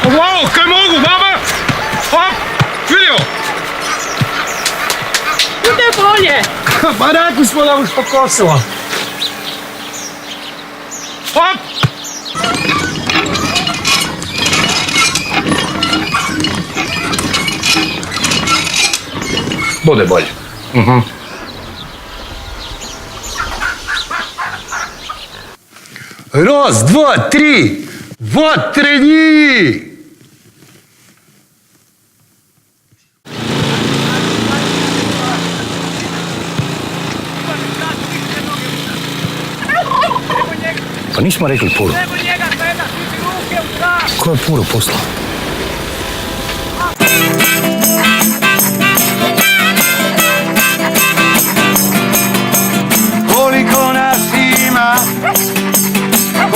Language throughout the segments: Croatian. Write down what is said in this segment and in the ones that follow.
Ovako, kaj mogu, baba? Hop, vidio? Kude bolje? Pa rekli smo da už pokosila. Hop! Bude bolje. Раз, два, три! Ватрени! Pa nismo rekli Puru. Ko je Puru poslao? Koliko nas ima,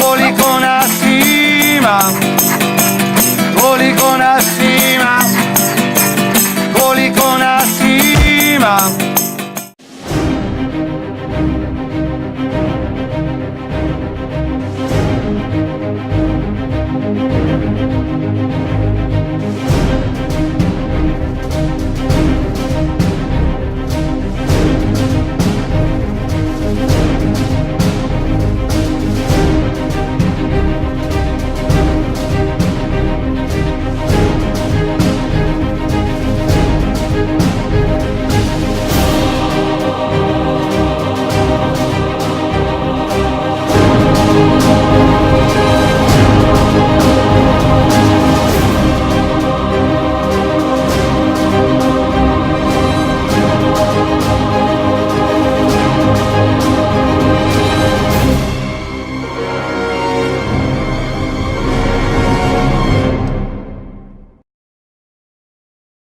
koliko nas ima, koliko nas ima.